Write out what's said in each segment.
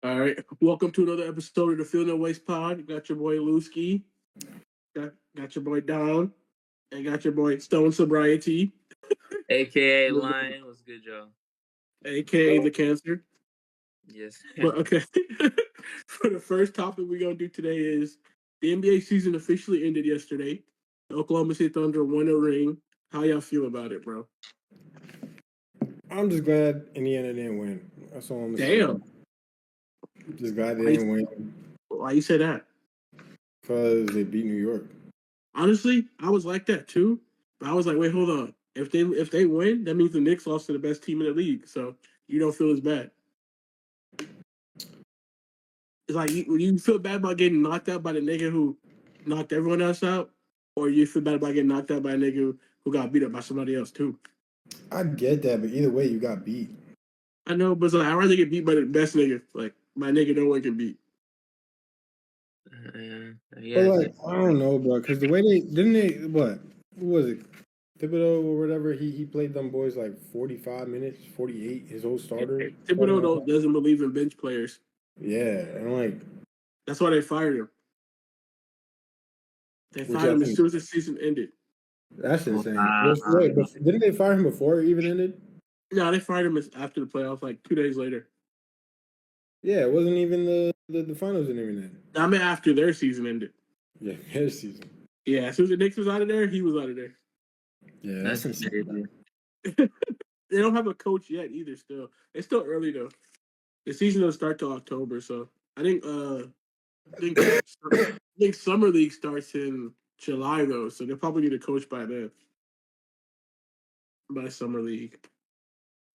All right. Welcome to another episode of the Feel No Waste Pod. You got your boy Lewski, got your boy Don, and got your boy Stone Sobriety, AKA Lion. What's good, y'all? aka the Cancer. Yes. But okay. For the first topic we're gonna do today is the NBA season officially ended yesterday. The Oklahoma City Thunder won a ring. How y'all feel about it, bro? I'm just glad Indiana didn't win. That's all I'm gonna Damn. say. Just glad they didn't win Why you say that? because they beat New York. Honestly, I was like that too. But I was like, wait, hold on. If they win, that means the Knicks lost to the best team in the league. So you don't feel as bad. It's like you feel bad about getting knocked out by the nigga who knocked everyone else out, or you feel bad about getting knocked out by a nigga who got beat up by somebody else too. I get that, but either way, you got beat. I know, but it's like I'd rather get beat by the best nigga. Like my nigga, no one can beat. But like, I don't know, bro, because the way what was it? Thibodeau or whatever, he played them boys like 45 minutes, 48, his whole starter. Thibodeau doesn't believe in bench players. Yeah, and like that's why they fired him. They fired him as soon as the season ended. That's insane. Wait, didn't they fire him before it even ended? No, they fired him after the playoffs, like 2 days later. Yeah, it wasn't even the finals didn't even end. I mean, after their season ended. Yeah, their season. Yeah, as soon as the Knicks was out of there, he was out of there. Yeah, that's insane. They don't have a coach yet either. Still, it's still early though. The season doesn't start till October, so I think summer league starts in July though, so they'll probably get a coach by then. By summer league.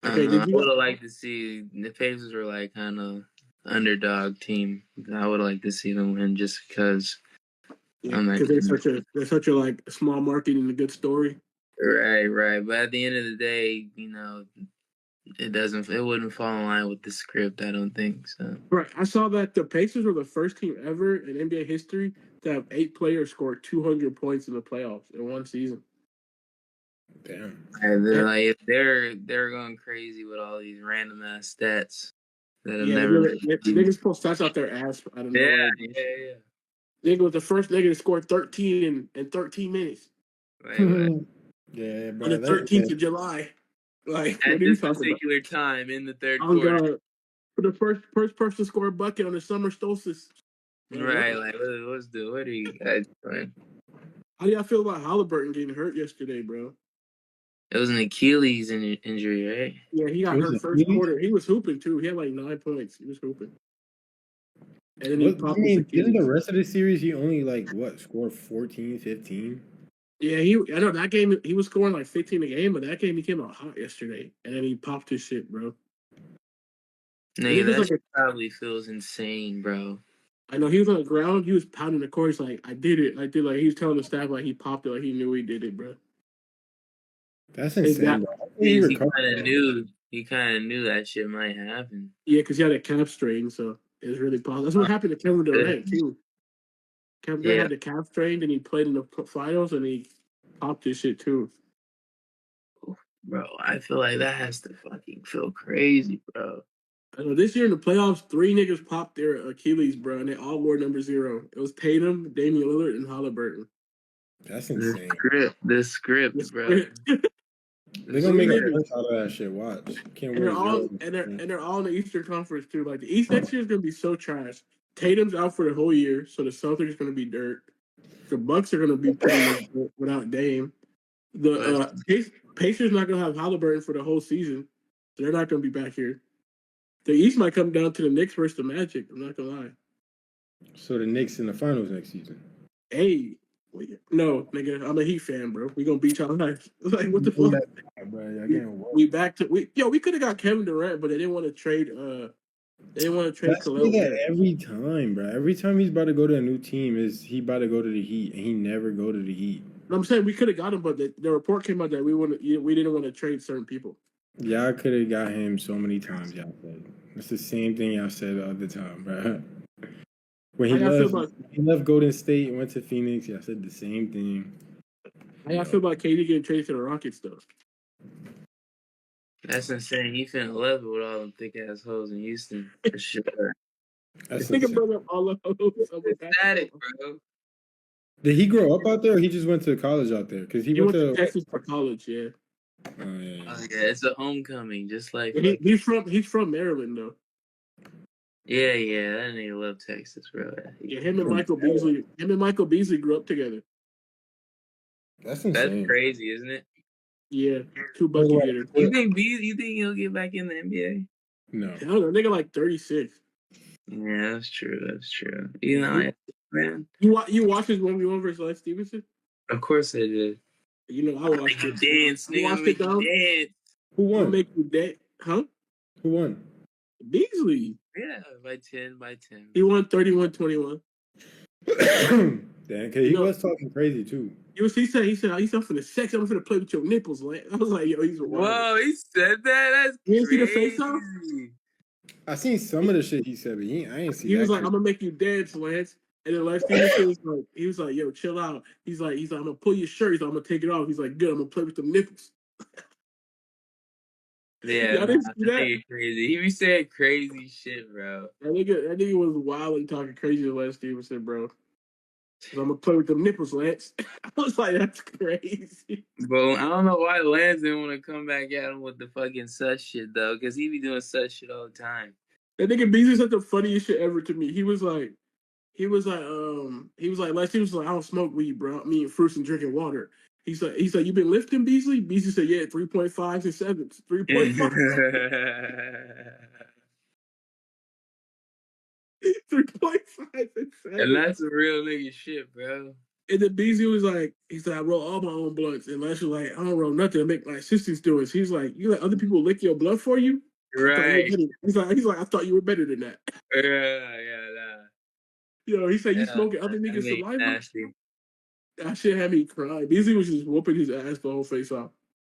Okay, I would have liked to see the Pacers were like kind of underdog team. I would like to see them win just because. Because they're such a like small market and a good story. Right. But at the end of the day, it wouldn't fall in line with the script. I don't think so. Right. I saw that the Pacers were the first team ever in NBA history to have 8 players score 200 points in the playoffs in one season. Damn. And they're going crazy with all these random ass stats that have never. Niggas pull stats out their ass. I don't know. Yeah. Nigga was the first nigga to score 13 in 13 minutes. Right. Yeah, bro. On the 13th of July. Like, at this particular time in the third quarter. God. For the first person to score a bucket on the summer solstice. Right, like, what are you guys doing? How do y'all feel about Halliburton getting hurt yesterday, bro? It was an Achilles injury, right? Yeah, he got hurt first quarter. He was hooping, too. He had like 9 points. He was hooping. And then he popped his Achilles. Didn't the rest of the series he only, scored 14, 15? Yeah, I know that game, he was scoring like 15 a game, but that game he came out hot yesterday. And then he popped his shit, bro. Nigga, that probably feels insane, bro. I know he was on the ground. He was pounding the court. He's like, I did it. Like he was telling the staff like he popped it. Like he knew he did it, bro. That's insane. He kind of knew that shit might happen. Yeah, because he had a calf strain, so it was really possible. That's what happened to Kevin Durant too. Kevin Durant had the calf strain, and he played in the finals, and he popped his shit too. Bro, I feel like that has to fucking feel crazy, bro. I know this year in the playoffs, 3 niggas popped their Achilles, bro, and they all wore number 0. It was Tatum, Damian Lillard, and Halliburton. That's insane. The script, bro. They're gonna make a punch out of that shit. Watch. Can't wait. They're all in the Eastern Conference too. Like the East next year is gonna be so trash. Tatum's out for the whole year, so the Celtics are gonna be dirt. The Bucks are gonna be pretty much without Dame. The Pacers not gonna have Halliburton for the whole season, so they're not gonna be back here. The East might come down to the Knicks versus the Magic. I'm not gonna lie. So the Knicks in the finals next season. Hey, no, nigga, I'm a Heat fan, bro. We gonna beat y'all life. Like what the fuck? We could have got Kevin Durant, but they didn't want to trade. They didn't want to trade Khalil. Every time, bro. Every time he's about to go to a new team, he about to go to the Heat, and he never go to the Heat. I'm saying we could have got him, but the report came out that we didn't want to trade certain people. Y'all could have got him so many times. Y'all said it's the same thing y'all said all the time, bro. When he left Golden State and went to Phoenix, y'all said the same thing. How y'all feel about KD getting traded to the Rockets, though? That's insane. He finna love it with all them thick ass hoes in Houston for sure. That's Think insane. about all of those. Static, bro. Did he grow up out there, or he just went to college out there? Because he He went went to to. Texas for college. Yeah. Oh yeah. Oh yeah, it's a homecoming, just like He's from Maryland though. yeah, that nigga love Texas, bro. Yeah, him and Michael Beasley grew up together. That's That's insane. crazy, isn't it? Yeah, 2 bucket getters. You think he'll get back in the NBA? No. Hell no, nigga like 36. Yeah, that's true. That's true. You know, man. You watch his 1v1 versus Les Stevenson? Of course I did. You know, I watched it. Dance, nigga. Watched it down. Dance. Who I'll won? make you dead. Huh? Who won? Beasley. Yeah, by 10. He won 31-21. Damn, because he was talking crazy too. He said, I'm finna sex. I'm finna play with your nipples, man. I was like, yo, he's a Whoa, he said that? That's you didn't crazy. see the face off? I seen some of the shit he said, but I ain't see that. He was like, I'm gonna make you dance, Lance. And then Les Stevenson was like, yo, chill out. He's like, I'm gonna pull your shirt. He's like, I'm gonna take it off. He's like, good, I'm gonna play with the nipples. Yeah, Y'all didn't see that? nigga crazy. He be saying crazy shit, bro. That nigga was wild and talking crazy to Les Stevenson, bro. I'm gonna play with them nipples, Lance. I was like, that's crazy. But I don't know why Lance didn't want to come back at him with the fucking such shit though, because he be doing such shit all the time. That nigga Beasley said the funniest shit ever to me. He was like, Les Stevenson was like, I don't smoke weed, bro. I'm eating fruits and drinking water. He's like, you been lifting, Beasley? Beasley said, yeah, 3.5 and 7. 3.5. 3.5 and 7. And that's a real nigga shit, bro. And then Beasley was like, I roll all my own blunts. And Les was like, I don't roll nothing. I make my assistants do it. So he's like, you let other people lick your blunt for you? Right. He's like, I thought you were better than that. Yeah. You know, he said, you smoking other niggas' saliva? Nasty. That shit had me crying. Beasley was just whooping his ass the whole face off.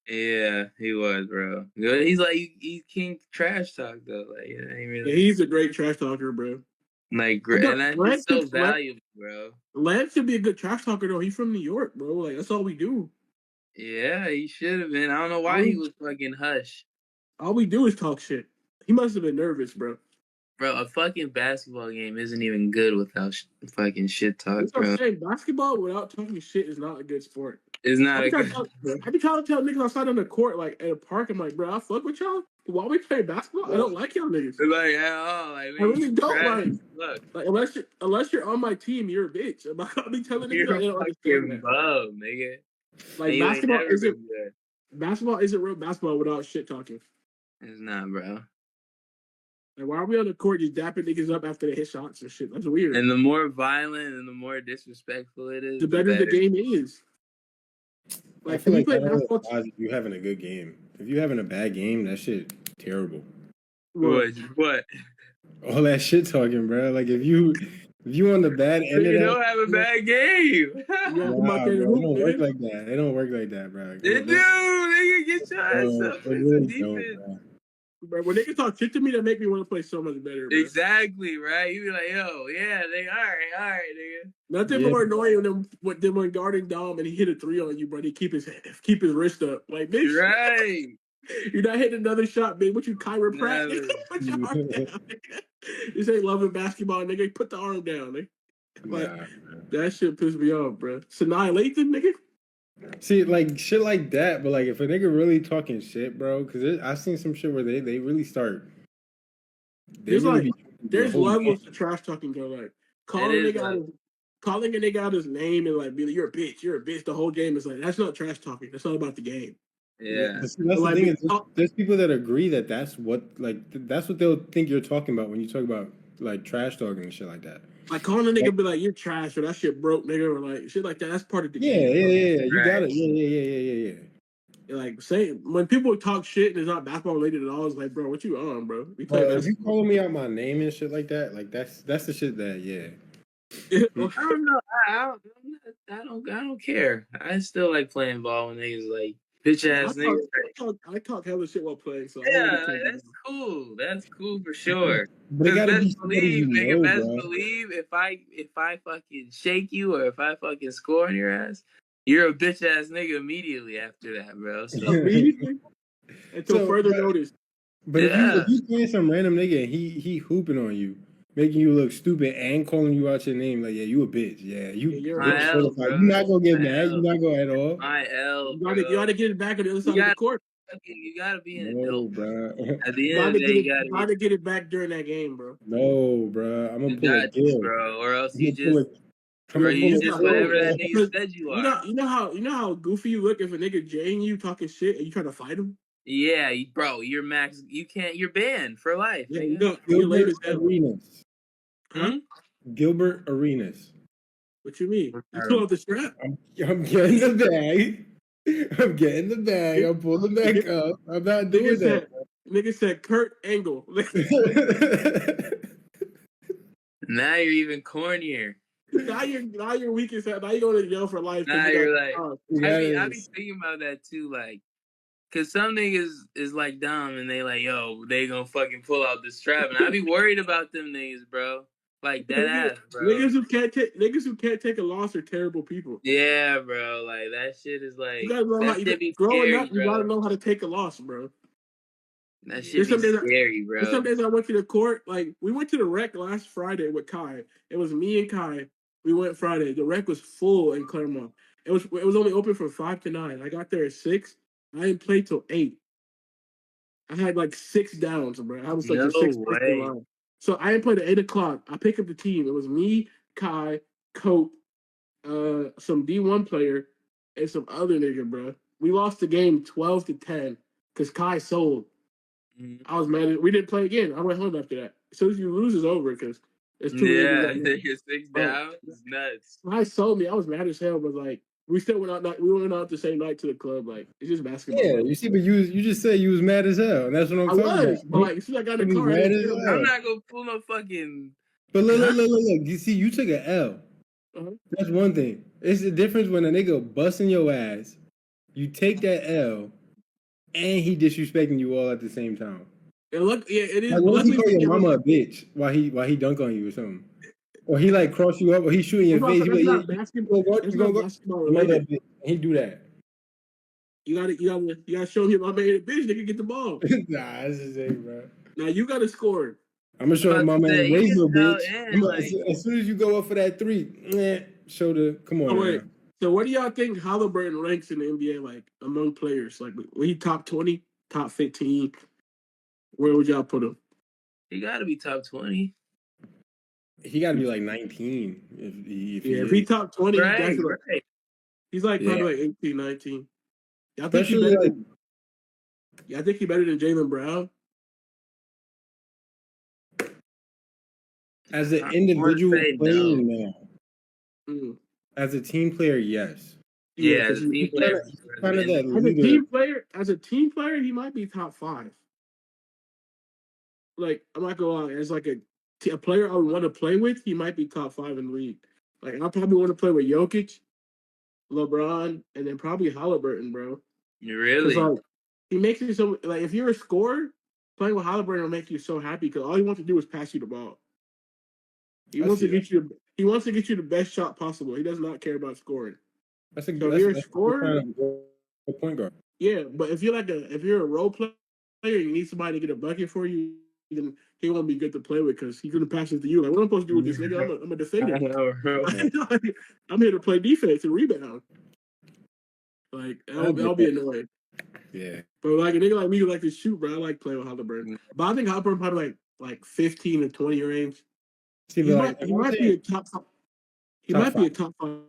Yeah, he was, bro. He's like, he's king trash talk, though. Like, Yeah, he's a great trash talker, bro. Like, and that's so valuable, bro. Lance should be a good trash talker, though. He's from New York, bro. Like, that's all we do. Yeah, he should have been. I don't know why he was fucking hush. All we do is talk shit. He must have been nervous, bro. Bro, a fucking basketball game isn't even good without fucking shit talk, that's bro. What I'm saying. Basketball without talking shit is not a good sport. It's not I be trying to tell niggas outside on the court, like at a park, I'm like, bro, I fuck with y'all. Why we play basketball? I don't like y'all niggas. Like, I really don't like unless you're on my team, you're a bitch. I'll be telling niggas I don't understand that. Bub, nigga. Like basketball isn't real basketball without shit talking. It's not, bro. Like, why are we on the court just dapping niggas up after they hit shots and shit? That's weird. And the more violent and the more disrespectful it is, the better the game is. Like, I feel like if you're having a good game. If you're having a bad game, that shit terrible. What? All that shit talking, bro. Like if you on the bad end of that, you don't have a bad game. Nah, bro, it don't work like that. It don't work like that, bro. It do, nigga. Get your ass up. Really don't, bro. When niggas talk shit to me, that make me want to play so much better, bro. Exactly, right? You be like, yo, yeah, they all right, nigga. Nothing more annoying than when guarding Dom and he hit a 3 on you, bro. He keep his wrist up, like bitch. Right. You're not hitting another shot, bitch. What you Kyra Pratt? Put your arm down. This ain't loving basketball, nigga. Put the arm down, nigga. Like, that shit pissed me off, bro. Sanaa Lathan, nigga. See, like shit like that, but like if a nigga really talking shit, bro, because I seen some shit where they really start. There's levels to trash talking, though. Like calling a nigga out his name and like be like, you're a bitch. The whole game is like that's not trash talking. That's not about the game. Yeah, that's the thing. Is there's people that agree that that's what they'll think you're talking about when you talk about like trash talking and shit like that. Like calling a nigga be like you're trash or that shit broke, nigga, or like shit like that. That's part of the game. Yeah. You got it. Yeah. Like say when people talk shit and it's not basketball related at all, it's like, bro, what you on, bro? If you calling me out my name and shit like that, like that's the shit that I don't know. I don't care. I still like playing ball when niggas like bitch ass niggas. I talk hella shit while playing, so yeah, that's cool. That's cool for sure. But best believe, if I fucking shake you or if I fucking score on your ass, you're a bitch ass nigga immediately after that, bro. So until further notice. But if you playing some random nigga and he hooping on you, making you look stupid and calling you out your name. Like, yeah, you a bitch. Yeah, you're My L, bro. You're not gonna get My mad. L. You're not gonna at all. My L, bro. You gotta get it back on the other side of the court. You gotta be an No, adult. bro. At the end of the day, you gotta get it back during that game, bro. No, bro. I'm gonna You pull a got this, Gil. bro. Or else I'm you gonna pull just, a, I'm or gonna pull you a just Gil, whatever that bro. nigga said you are. You know how goofy you look if a nigga jaying you talking shit and you trying to fight him. Yeah, bro. You're max. You can't. You're banned for life. Yeah, Nigga. you're lame as hell. Arenas. Huh? Gilbert Arenas. What you mean? You pull out the strap? I'm getting the bag. I'm getting the bag. I'm pulling back up. I'm not doing that. Nigga said Kurt Angle. Now you're even cornier. now you're weak as hell. Now you're going to jail for life. Now you're like, I be Yes. thinking about that too, like, cause some niggas is like dumb and they like, yo, they gonna fucking pull out the strap, and I be worried about them niggas, bro. Like dead ass, bro. Niggas who can't take a loss are terrible people. Yeah, bro. Like that shit is like You gotta know that shit be growing scary, up. You bro. gotta know how to take a loss, bro. That shit be scary, bro. Some days I went to the court. Like we went to the rec last Friday with Kai. It was me and Kai. We went Friday. The rec was full in Claremont. It was only open from 5 to 9. I got there at 6. I didn't play till 8. I had like 6 downs, bro. I was like No the 6th way. person line. So I didn't play at 8 o'clock. I picked up the team. It was me, Kai, Cope, some D1 player, and some other nigga, bro. We lost the game 12 to 10 because Kai sold. Mm-hmm. I was mad. We didn't play again. I went home after that. As soon as you lose, it's over because it's too Yeah, late. you're 6 down. It's nuts. Kai sold me. I was mad as hell, but like we still went out. We went out the same night to the club. Like it's just basketball. Yeah, you see, but you just said you was mad as hell, and that's what I'm talking about. But like as soon as I got in the car, I'm not gonna pull no fucking. But look. You see, you took an L. Uh-huh. That's one thing. It's the difference when a nigga busting your ass, you take that L, and he disrespecting you all at the same time. And look, yeah, it is. Like, what if he call your mama a bitch while he dunk on you or something? Or he like cross you up, or he shooting your face. That's not basketball. That's not basketball related. He do that. You gotta show him I made a bitch. They can get the ball. Nah, that's the same, bro. Now you gotta score. I'm gonna show him my man Razor, bitch. As soon as you go up for that 3, show the. Come on. Oh, wait. So what do y'all think Halliburton ranks in the NBA, like among players? Like, when he top 20, top 15? Where would y'all put him? He got to be top 20. He got to be like 19. If he top 20, right. He's like probably like 18, 19. Y'all think he better than? Yeah, I think he better than Jaylen Brown. As an individual player, no. As a team player, yes. Yeah, as a team player. As a team player, he might be top 5. Like, I'm not gonna lie, as like a player I would want to play with, he might be top 5 in the league. Like, I probably want to play with Jokic, LeBron, and then probably Halliburton, bro. Really? Like, he makes you so like if you're a scorer, playing with Halliburton will make you so happy because all he wants to do is pass you the ball. He wants to get you the best shot possible. He does not care about scoring. If you're a scorer, a point guard. Yeah, but if you're a role player, you need somebody to get a bucket for you. Then he won't be good to play with because he's gonna pass it to you. Like, what am I supposed to do with this nigga? I'm a defender. I'm here to play defense and rebound. Like, I'll be annoyed. Yeah. But like a nigga like me who like to shoot, bro, I like playing with Halliburton. But I think Halliburton probably like 15 to 20 range. He might be a top 5. He might be a top 5.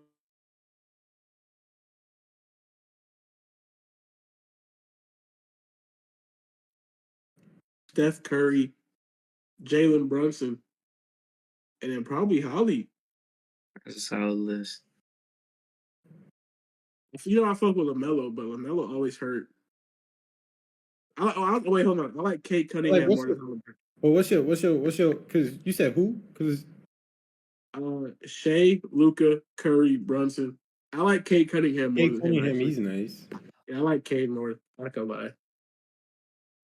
Steph Curry, Jalen Brunson, and then probably Holly. That's a solid list. You know I fuck with LaMelo, but LaMelo always hurt. Wait, hold on. I like Kate Cunningham more than Halliburton. Well, what's your? Because you said who? Because Shea, Luka, Curry, Brunson. I like Kate Cunningham more than him. He's nice. Yeah, I like Cade more. I like a lie.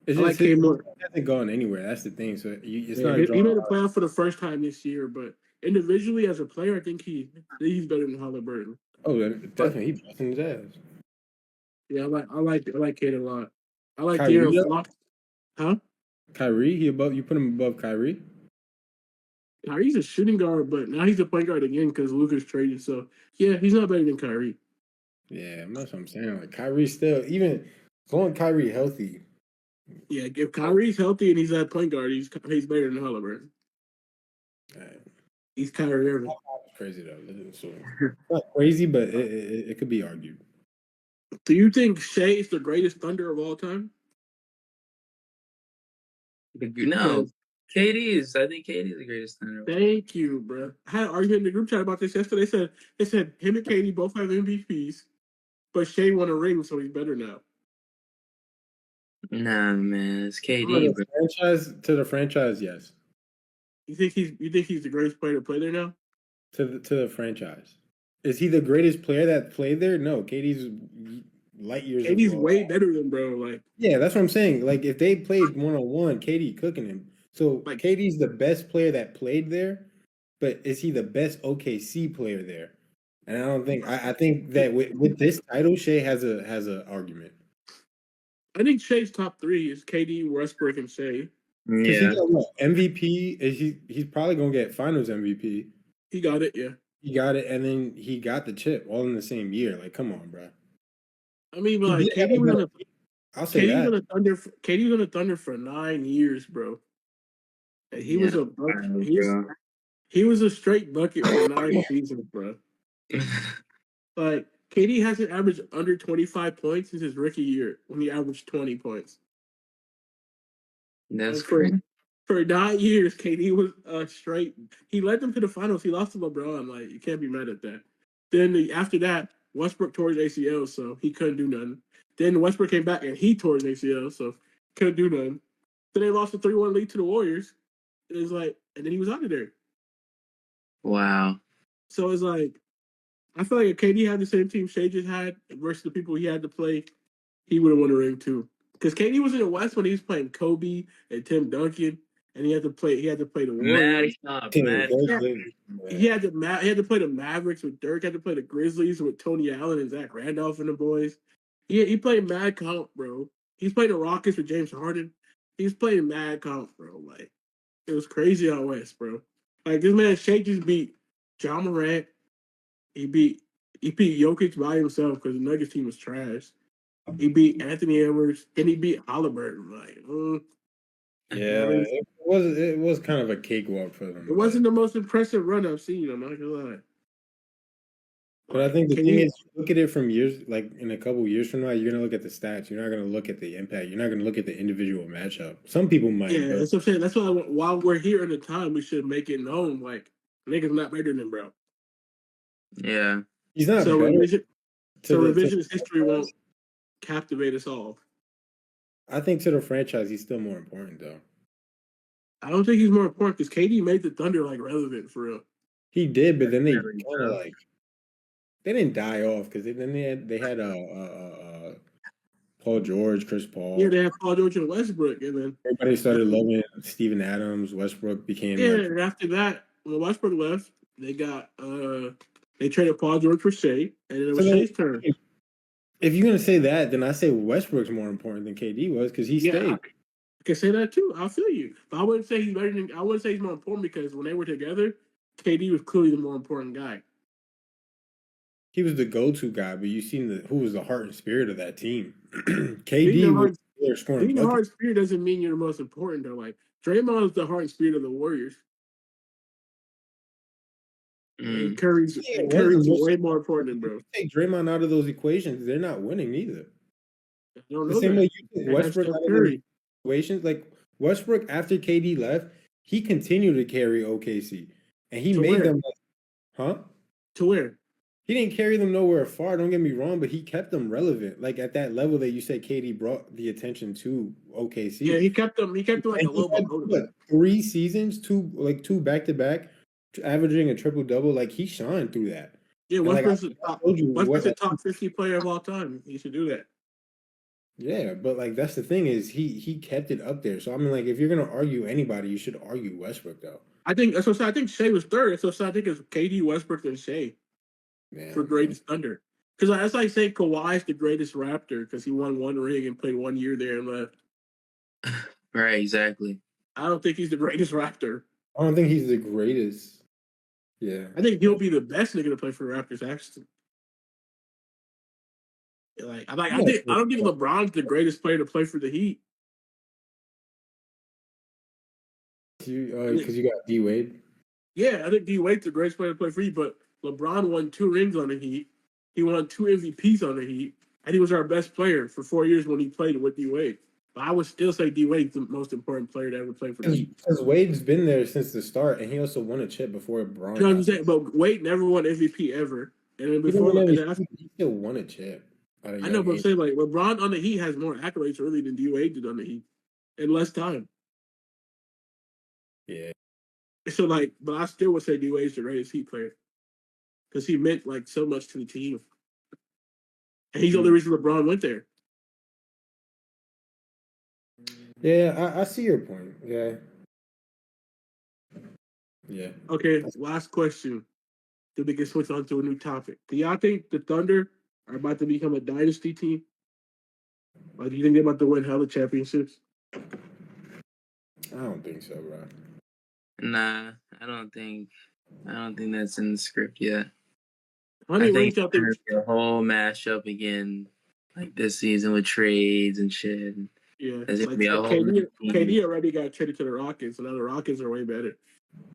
I like Cade more. He hasn't gone anywhere. That's the thing. So it's not. He made a playoff for the first time this year, but individually as a player, I think he's better than Halliburton. Oh, definitely, he busting his ass. Yeah, I like Cade a lot. I like Kyrie, Huh? Kyrie, you put him above Kyrie? Kyrie's a shooting guard, but now he's a point guard again because Luka's traded. So yeah, he's not better than Kyrie. Yeah, that's what I'm saying. Like Kyrie still, even going Kyrie healthy. Yeah, if Kyrie's healthy and he's at point guard, he's better than Halliburton. Right. He's Kyrie Irving. Crazy though. So, not crazy, but it could be argued. Do you think Shea is the greatest Thunder of all time? No, KD is. I think KD is the greatest Thunder. Thank you, bro. I had an argument in the group chat about this yesterday. They said him and KD both have MVPs, but Shea won a ring, so he's better now. Nah, man, it's KD, bro. To the franchise, yes. You think he's the greatest player to play there now? To the franchise. Is he the greatest player that played there? No, KD's light years. KD's way better than bro. Like, yeah, that's what I'm saying. Like, if they played 1-on-1, KD cooking him. So like, KD's the best player that played there, but is he the best OKC player there? And I don't think I think that with this title, Shea has a argument. I think Shea's top 3 is KD, Westbrook, and Shea. Yeah, MVP is he's probably gonna get Finals MVP. He got it, yeah. He got it, and then he got the chip all in the same year. Like, come on, bro. I mean, but like KD was on the KD was on the Thunder for 9 years, bro. And he was a bucket. He was a straight bucket for 9 seasons, bro. Like KD hasn't averaged under 25 points since his rookie year when he averaged 20 points. That's crazy. For 9 years, KD was straight. He led them to the finals. He lost to LeBron. Like, you can't be mad at that. Then after that, Westbrook tore his ACL, so he couldn't do nothing. Then Westbrook came back and he tore his ACL, so couldn't do nothing. Then they lost a 3-1 lead to the Warriors. It was like, and then he was out of there. Wow. So it's like, I feel like if KD had the same team Shea just had versus the people he had to play, he would have won a ring too. Because KD was in the West when he was playing Kobe and Tim Duncan, and he had to play the Warriors. He had to play the Mavericks with Dirk. He had to play the Grizzlies with Tony Allen and Zach Randolph and the boys. He played mad comp, bro. He's playing the Rockets with James Harden. He's playing mad comp, bro. Like, it was crazy out West, bro. Like, this man Shea just beat John Morant. He beat Jokic by himself because the Nuggets team was trash. He beat Anthony Edwards and he beat Halliburton. Like, yeah, it was kind of a cakewalk for them. It wasn't the most impressive run I've seen. I'm not gonna lie. But I think the thing is, look at it from years, like in a couple years from now, you're gonna look at the stats. You're not gonna look at the impact. You're not gonna look at the individual matchup. Some people might. Yeah, that's what I'm saying. That's why while we're here in the time, we should make it known. Like, niggas not better than bro. Yeah, he's not. So revisionist history won't captivate us all. I think to the franchise, he's still more important though. I don't think he's more important because KD made the Thunder like relevant for real. He did, but then they kind of like they didn't die off because then they had Paul George, Chris Paul. Yeah, they had Paul George and Westbrook, and then everybody started loving Steven Adams. Westbrook became and after that, when Westbrook left, they got they traded Paul George for Shea, and then it was Shea's turn. If you're gonna say that, then I say Westbrook's more important than KD was because he stayed. I can say that too. I feel you, but I wouldn't say he's better than. I wouldn't say he's more important because when they were together, KD was clearly the more important guy. He was the go-to guy, but you seen who was the heart and spirit of that team. KD was there scoring. Being the heart and spirit doesn't mean you're the most important though. Like Draymond is the heart and spirit of the Warriors. And Curry's way more important than bro. Take Draymond out of those equations, they're not winning either. I don't know the same way you take Westbrook out of those equations, like Westbrook after KD left, he continued to carry OKC, and he made them. To where? He didn't carry them nowhere far. Don't get me wrong, but he kept them relevant, like at that level that you said KD brought the attention to OKC. Yeah, he kept them. He kept them like a little bit. 3 seasons, two back to back. Averaging a triple double, like he shined through that. Yeah, Westbrook's the top 50 player of all time. He should do that. Yeah, but like that's the thing is he kept it up there. So I mean, like if you're gonna argue anybody, you should argue Westbrook though. I think I think Shea was third. So I think it's KD, Westbrook, and Shea for greatest Thunder. Because that's like saying Kawhi's the greatest Raptor because he won 1 ring and played 1 year there and left. Right, exactly. I don't think he's the greatest Raptor. I don't think he's the greatest. Yeah. I think he'll be the best nigga to play for the Raptors. Actually, I don't think LeBron's the greatest player to play for the Heat. Because you got D Wade. Yeah, I think D Wade's the greatest player to play for Heat, but LeBron won 2 rings on the Heat. He won 2 MVPs on the Heat, and he was our best player for 4 years when he played with D Wade. But I would still say D Wade's the most important player to ever play for the Heat. Because Wade's been there since the start, and he also won a chip before LeBron. You know what I'm saying? But Wade never won MVP ever, and then he still won a chip. I know, but I'm saying like LeBron on the Heat has more accolades really than D Wade did on the Heat, in less time. Yeah. So like, but I still would say D Wade's the greatest Heat player because he meant like so much to the team, and he's the only reason LeBron went there. Yeah, I see your point. Yeah. Yeah. Okay, last question. Then we can switch on to a new topic. Do y'all think the Thunder are about to become a dynasty team? Or do you think they're about to win hella championships? I don't think so, bro. Nah, I don't think that's in the script yet. How many rings y'all think? The whole mashup again, like this season with trades and shit. Yeah, KD already got traded to the Rockets, and now the Rockets are way better.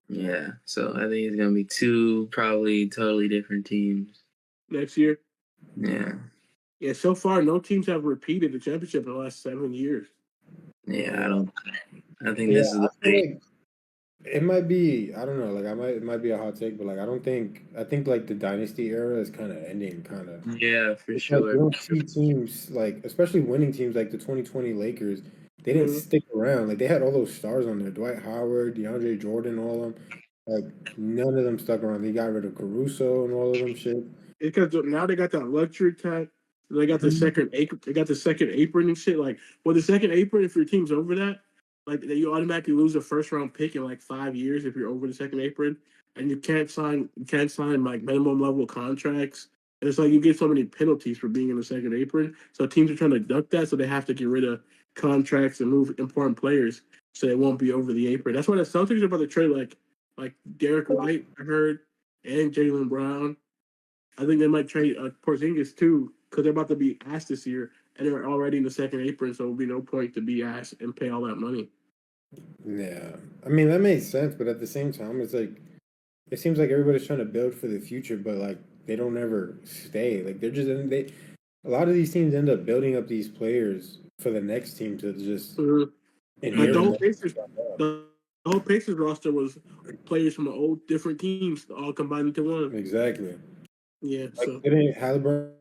Yeah, so I think it's gonna be 2 probably totally different teams next year. Yeah. Yeah, so far no teams have repeated the championship in the last 7 years. Yeah, I think this is the thing. It might be, I don't know, like it might be a hot take, but like I think like the dynasty era is kind of ending, kind of. Yeah, for sure. Like, you don't see teams like, especially winning teams like the 2020 Lakers. They didn't stick around. Like they had all those stars on there: Dwight Howard, DeAndre Jordan, all of them. Like none of them stuck around. They got rid of Caruso and all of them shit. Because now they got that luxury tax. They got the second apron and shit. Like, well, the second apron, if your team's over that, like you automatically lose a first round pick in like 5 years if you're over the second apron, and you can't sign like minimum level contracts. And it's like you get so many penalties for being in the second apron. So teams are trying to duck that, so they have to get rid of contracts and move important players so they won't be over the apron. That's why the Celtics are about to trade like Derek White, I heard, and Jaylen Brown. I think they might trade Porzingis too because they're about to be asked this year, and they're already in the second apron, so there will be no point to be asked and pay all that money. Yeah, I mean that makes sense, but at the same time, it's like it seems like everybody's trying to build for the future, but like they don't ever stay. Like a lot of these teams end up building up these players for the next team to just. The whole Pacers roster was players from old different teams all combined into one. Exactly. Yeah. Like, so didn't Halliburton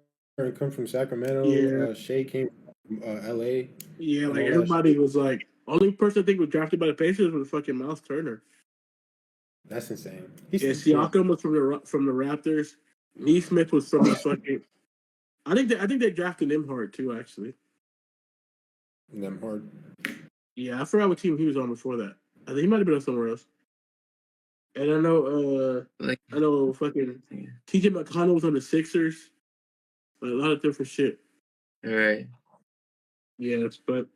come from Sacramento? Yeah. Shea came from LA. Yeah, like everybody was like, only person I think was drafted by the Pacers was fucking Miles Turner. That's insane. Siakam was from the Raptors. Neesmith was from the fucking. I think they drafted Nembhard too, actually. Nembhard. Yeah, I forgot what team he was on before that. I think he might have been on somewhere else. And I know, fucking TJ McConnell was on the Sixers. But a lot of different shit. All right. Yes, but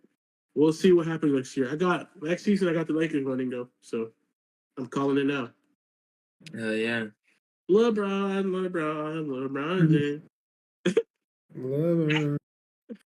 we'll see what happens next year. Next season I got the Lakers running though, so I'm calling it now. Hell yeah. LeBron James. LeBron.